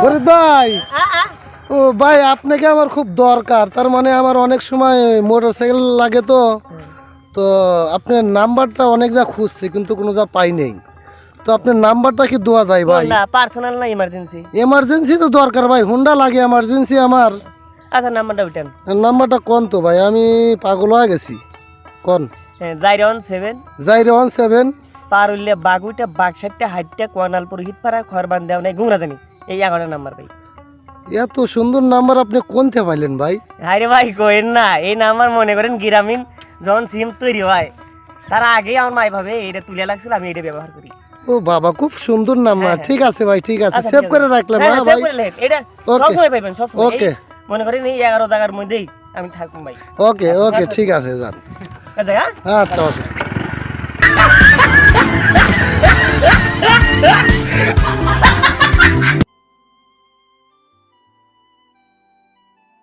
ফরিদ ভাই, ও ভাই আপনাকে আমার খুব দরকার। তার মানে আমার অনেক সময় মোটরসাইকেল লাগে, তো তো আপনার নাম্বারটা অনেক যা খুঁজছি কিন্তু কোনো যা পাই নেই। তো আপনার নাম্বারটা কি দেওয়া যায় ভাই? না পার্সোনাল না ইমার্জেন্সি। এমার্জেন্সি তো দরকার ভাই, হুন্ডা লাগে এমার্জেন্সি আমার। আচ্ছা নাম্বারটা উঠান। নাম্বারটা কোন তো ভাই, আমি পাগল হয়ে গেছি। কোন? 017 017 পার হইলে বাগুইটা বাগসাইটটা হাইটটা কোয়ানালপুর হিটপাড়া খরবান দেওয়া নাই গুংরাজানি এই 11 নাম্বার ভাই। এত সুন্দর নাম্বার আপনি কোনতে পাইলেন ভাই? আরে ভাই কইেন না, এই নাম্বার মনে করেন গ্রামীণ যখন সিম তৈরি হয় তার আগে আমার মাই ভাবে এটা তুলে লাগছিল, আমি এটা ব্যবহার করি। ও বাবা, খুব সুন্দর নাম্বার। হ্যাঁ। ঠিক আছে ভাই, ঠিক আছে, আচ্ছা, সেভ ঠিক করে আছে। রাখলাম। হ্যাঁ, হ্যাঁ save ভাই, করে লেন। এটা ওকে। সবসময় পাইবেন, সবসময়। ওকে। এই মনে করেন এই 11 জায়গার মধ্যেই আমি থাকুন ভাই। ওকে ওকে, ঠিক আছে, যান। আচ্ছা হ্যাঁ। আচ্ছা ওকে।